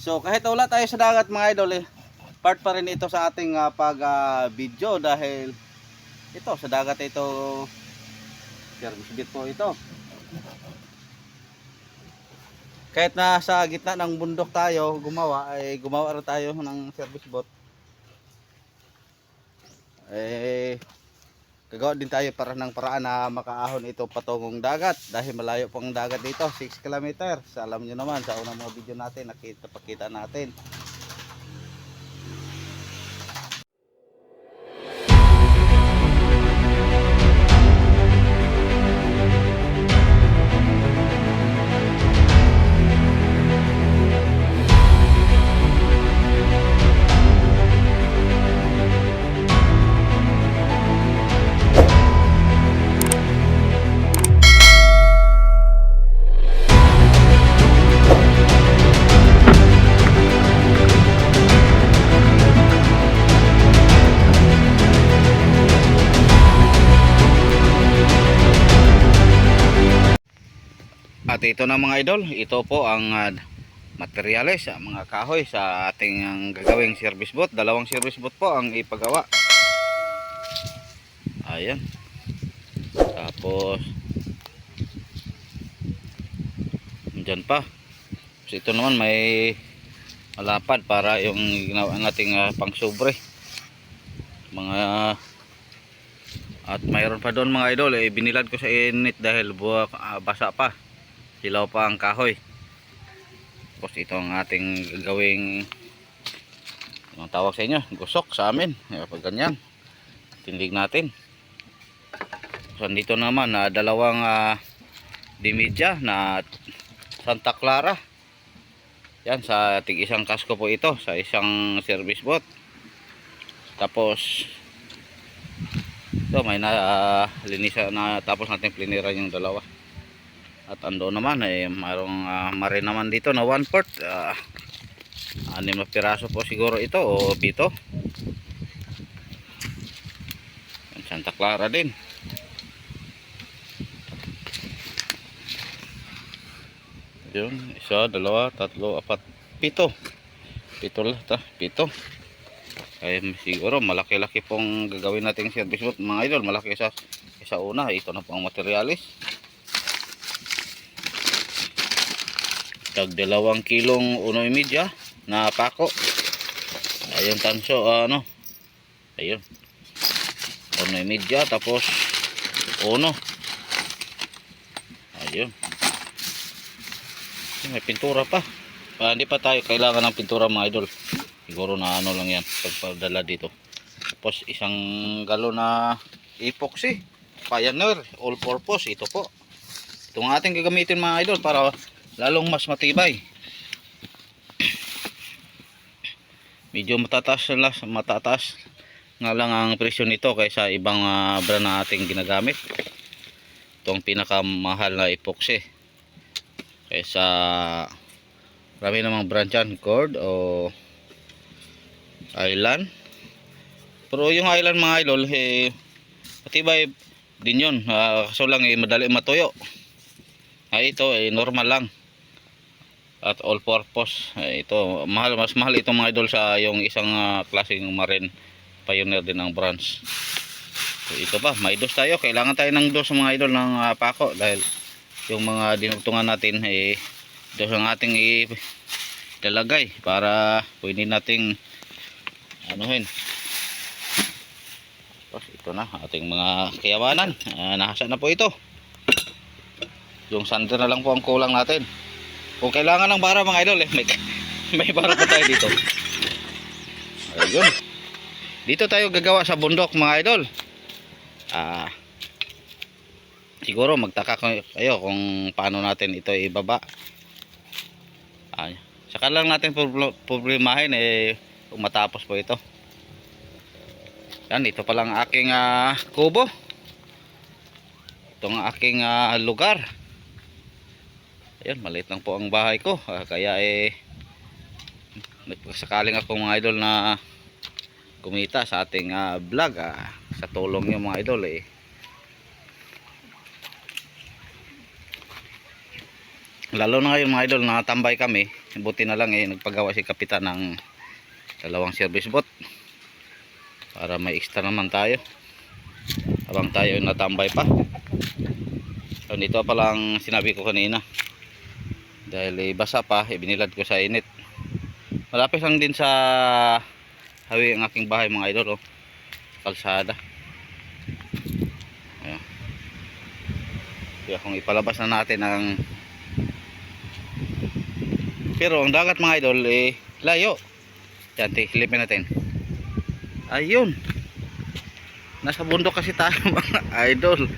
So kahit wala tayo sa dagat mga idol part pa rin ito sa ating video dahil ito sa dagat ito service bit po ito. Kahit nasa gitna ng bundok tayo gumawa rin tayo ng service boat. Gagawa din tayo para ng paraan na makaahon ito patungong dagat dahil malayo pang dagat dito 6 km. Alam nyo naman sa unang mga video natin pakita natin. At ito na mga idol, ito po ang materyales, mga kahoy sa ating gagawing service boat. Dalawang service boat po ang ipagawa. Ayan. Tapos dyan pa. So, ito naman may malapad para yung ginawa nating pang-sobre. At mayroon pa doon mga idol, binilad ko sa init dahil basa pa. Silaw pa ang kahoy. Tapos ito ang ating gagawing ang tawag sa inyo, gusok sa amin. Pag ganyan, tindig natin. So dito naman dalawang dimidya na Santa Clara. Yan sa tig isang kasko po ito sa isang service boat. Tapos ito may linisan na tapos natin pliniran yung dalawa. At ando naman mayroong marin naman dito na 1/4 6 na piraso po siguro ito o 7. Santa Clara din. Yun, 1, 2, 3, 4, 7. 7 ay siguro malaki-laki pong gagawin nating service boat mga idol. Malaki sa una. Ito na po ang materialis. Tag 2 kilong 1.5 na pako. Ayun tanso ayun 1.5 tapos 1. Ayun. May pintura pa. Hindi pa tayo kailangan ng pintura mga idol. Siguro na lang yan pagpadala dito. Tapos isang galon na epoxy Pioneer all purpose. Ito po. Itong ating gagamitin mga idol para lalong mas matibay. Medyo matataas nga lang ang presyo nito kaysa ibang brand na ating ginagamit. Itong pinakamahal na epoxy kaysa marami namang brand yan, Cord o Island. Pero yung Island mga idol matibay din yun. Kaso lang madali matuyo. Ito normal lang. At all purpose ito mas mahal itong mga idol sa yung isang klaseng Marine Pioneer din ang branch. So, ito pa may dos tayo, kailangan tayo ng dos mga idol ng pako dahil yung mga dinugtungan natin dos ang ating ilalagay para pwede nating anuhin. Tapos ito na ating mga kayamanan. Nahasa na po ito. Yung sander na lang po ang kulang natin. Kung kailangan ng bara mga idol may bara pa tayo dito. Ayun. Dito tayo gagawa sa bundok mga idol. Siguro magtaka kayo kung paano natin ito ibaba. Saka lang natin problemahin kung matapos po ito. Yan, ito pa lang aking kubo. Ito ang aking lugar. Ayun, maliit lang po ang bahay ko. Kaya nagpasakaling ako mga idol na kumita sa ating vlog. Sa tulong nyo mga idol Lalo na ngayon mga idol, nakatambay kami. Buti na lang nagpagawa si kapitan ng dalawang service boat para may extra naman tayo habang tayo natambay pa. So dito pa lang sinabi ko kanina, dahil basa pa, binilad ko sa init. Malapit lang din sa hawi ang aking bahay mga idol, oh. Kalsada. Ayan. Kaya kung ipalabas na natin ang, pero ang dagat mga idol layo. Yan, tiklipin natin. Ayun, nasa bundok kasi tayo mga idol.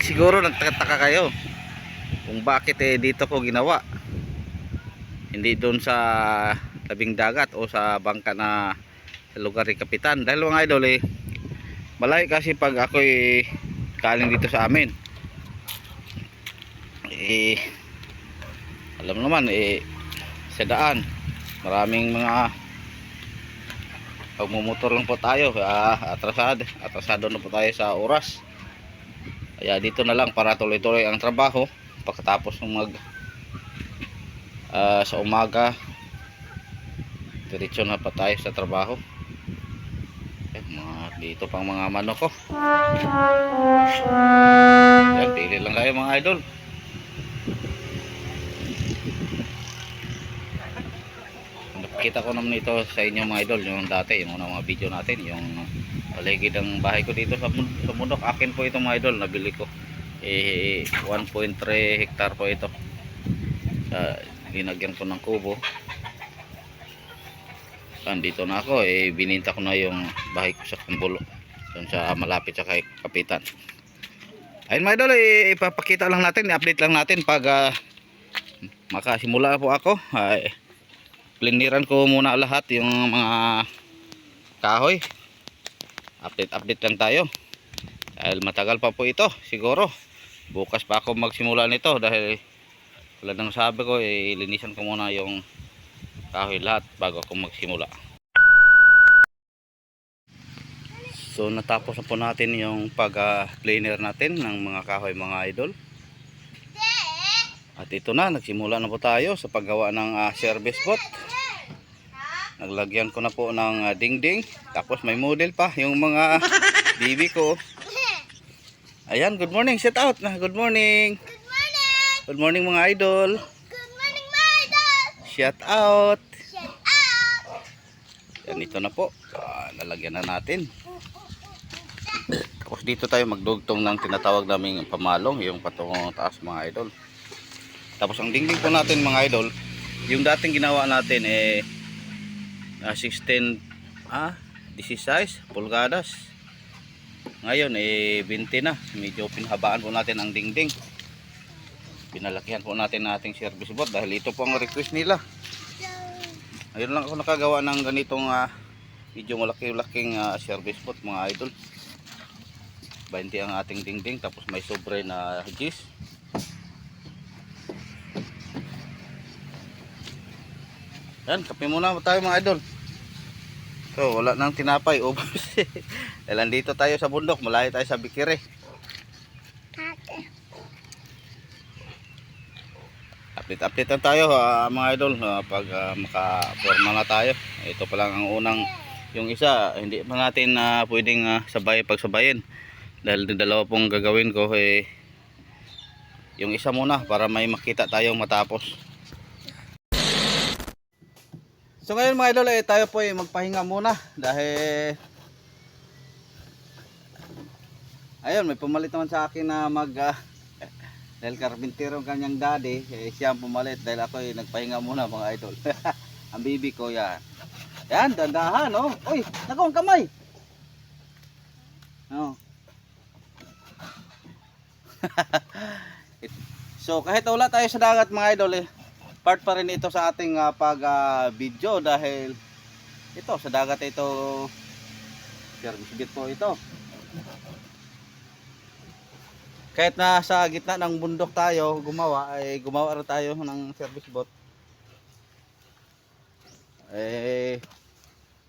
Siguro nagtataka kayo kung bakit dito ko ginawa, hindi doon sa tabing dagat o sa bangka na sa lugar ni kapitan. Dahil mga idol malayo kasi pag ako'y galing dito sa amin, alam naman sa daan maraming mga pagmumotor lang po tayo, atrasado na po tayo sa oras. Kaya dito na lang para tuloy-tuloy ang trabaho pagkatapos ng sa umaga, diretso na pa tayo sa trabaho. Dito pang mga manok ko. Yan, pili lang kayo mga idol. Nakita ko naman ito sa inyo mga idol, yung dati, yung mga video natin, yung paligid ng bahay ko dito sa bundok. Akin po ito mga idol, nabili ko 1.3 hektar po ito. Linagyan ko ng kubo. Dito na ako, bininta ko na yung bahay ko sa Kumbulo, doon sa malapit sa kay kapitan. Ayun mga idol, ipapakita lang natin, i-update lang natin pag makasimula po ako. Pliniran ko muna lahat yung mga kahoy. Update lang tayo dahil matagal pa po ito. Siguro bukas pa ako magsimula nito, dahil wala nang sabi ko, linisan ko muna yung kahoy lahat bago ako magsimula. So natapos na po natin yung pag-planer natin ng mga kahoy mga idol. At ito na, nagsimula na po tayo sa paggawa ng service boat. Naglagyan ko na po ng dingding. Tapos may model pa yung mga bibi ko. Ayan, good morning, shout out na. Good morning. Good morning. Good morning mga idol. Good morning, my idol. Shout out. Shout out. Yan, ito na po. Nalagyan na natin. Tapos dito tayo magdugtong ng tinatawag naming pamalong, yung patungong taas mga idol. Tapos ang dingding po natin mga idol, yung dating ginawa natin 16 16 pulgadas. Ngayon 20 na. Medyo pinhabaan po natin ang dingding. Pinalakihan po natin ating service boat dahil ito po ang request nila. Ngayon lang ako nakagawa ng ganitong medyo malaki-laking service boat mga idol. 20 ang ating dingding, tapos may sobre na gis. Yan, kape muna tayo mga idol. So wala nang tinapay, ubos. Dahil dito tayo sa bundok, malayo tayo sa Bikire. Update lang tayo mga idol pag makaporma na tayo. Ito pa lang ang unang, yung isa hindi pa natin pwedeng pagsabayin dahil dalawa pong gagawin ko. Yung isa muna para may makita tayong matapos. So ngayon mga idol tayo po magpahinga muna dahil ayun, may pumalit naman sa akin na dahil karpintero ang kanyang daddy, siya ang pumalit dahil ako nagpahinga muna mga idol. Ang bibi ko yan. Yan, dandahan oh. Uy, nako ang kamay. Oh. So kahit wala tayo sa dagat mga idol part pa rin ito sa ating video dahil ito sa dagat ito service boat po ito. Kahit na sa gitna ng bundok tayo gumawa rin tayo ng service boat.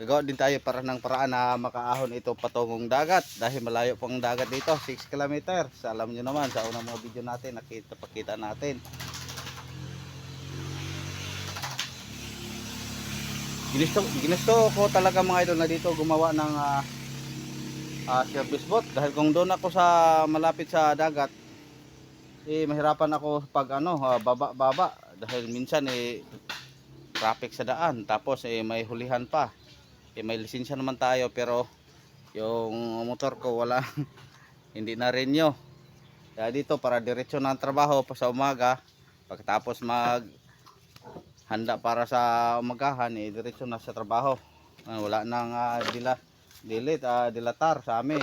Gagawa din tayo ng paraan na makaahon ito patungong dagat dahil malayo pang dagat dito, 6 km. Alam nyo naman sa unang mga video natin pakita natin. Ginusto ko talaga mga idol na dito gumawa ng service boat dahil kung doon ako sa malapit sa dagat mahirapan ako pag baba dahil minsan traffic sa daan tapos may hulihan pa may lisensya naman tayo pero yung motor ko wala hindi na renew kaya dito para diretso na ang trabaho pa sa umaga pagkatapos handa para sa umagahan diretso na sa trabaho wala nang dilatar sa amin.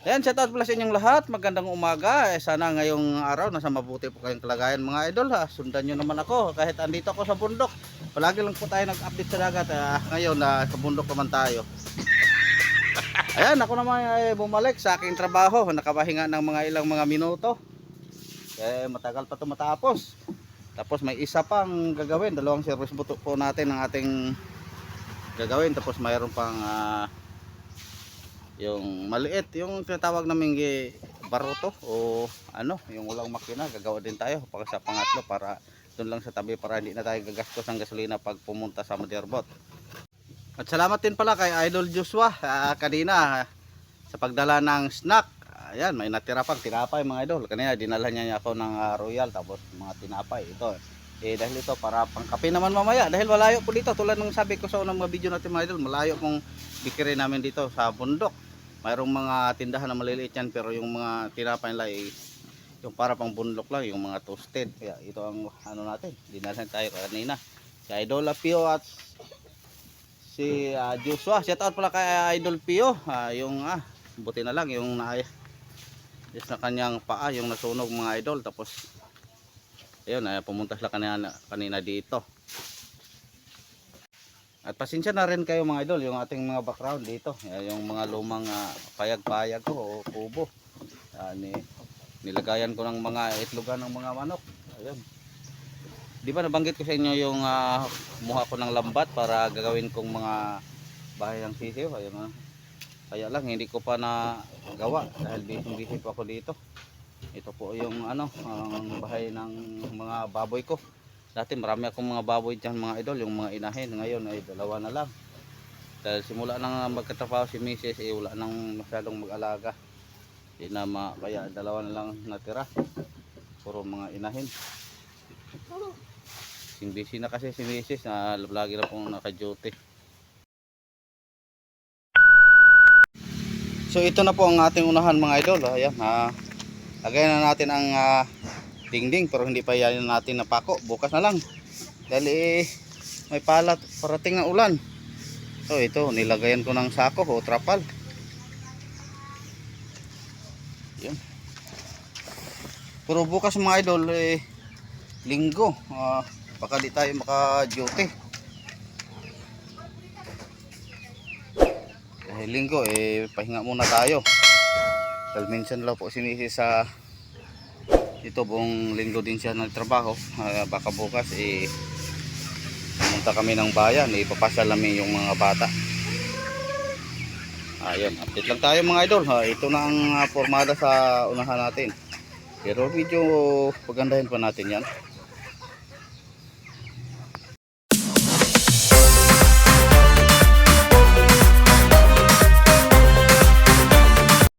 Ayan, shout out pala sa inyong lahat. Magandang umaga. Sana ngayong araw nasa mabuti po kayong kalagayan mga idol ha. Sundan nyo naman ako kahit andito ako sa bundok. Palagi lang po tayo nag-update sa dagat. Ngayon sa bundok naman tayo. Ayan, ako naman ay bumalik sa aking trabaho. Nakapahinga ng mga ilang mga minuto. Matagal pa ito matapos. Tapos may isa pang gagawin. Dalawang service boat po natin ang ating gagawin. Tapos mayroon pang yung maliit, yung tinatawag namin baruto o yung walang makina, gagawa din tayo para sa pangatlo para doon lang sa tabi para hindi na tayo gagastos ng gasolina pag pumunta sa motorboat. At salamat din pala kay Idol Joshua kanina sa pagdala ng snack. Ayan, may natira pang tinapay mga idol. Kanina dinala niya ako ng Royal tapos mga tinapay ito. Dahil ito para pangkape naman mamaya dahil malayo po dito tulad ng sabi ko sa unang mga video natin mga idol, malayo pong bikiri namin dito sa bundok. Mayroong mga tindahan na maliliit yan pero yung mga tinapay nila yung para pang bundok lang, yung mga toasted. Kaya ito ang natin, dinalhan tayo kanina. Si Idol Pio at si Joshua. Shout out pala kay Idol Pio. Yung buti na lang yung naayos na kanyang paa, yung nasunog mga idol. Tapos ayun, pumunta sila kanina dito. At pasensya na rin kayo mga idol, yung ating mga background dito, yung mga lumang payag-payag ko o kubo. Nilagayan ko ng mga itlogan ng mga manok. Ayun. Di ba nabanggit ko sa inyo yung kumuha ko ng lambat para gagawin kong mga bahay ng sisiw. Ayun, kaya lang hindi ko pa nagawa dahil busy pa ako dito. Ito po yung ang bahay ng mga baboy ko. Dati marami akong mga baboy dyan mga idol, yung mga inahin. Ngayon ay dalawa na lang. Dahil simula nang magkatrabaho si Mrs. Wala nang masyadong mag-alaga. Kaya dalawa na lang natira. Puro mga inahin. Busy na kasi si Mrs. Lagi na pong naka-duty. So ito na po ang ating unahan mga idol. Ayan, lagyan na natin ang dingding pero hindi pa yan natin napako, bukas na lang dahil may parating na ulan. So ito nilagayan ko ng sako o trapal. Yan. Pero bukas mga idol linggo, baka di tayo maka duty dahil linggo pahinga muna tayo dahil minsan lang po sinisi sa ito buong linggo din siya nagtrabaho. Baka bukas pumunta kami ng bayan, ipapasal namin yung mga bata. Ayun, update lang tayo mga idol. Ito na ang formada sa unahan natin pero medyo pagandahin pa natin yan.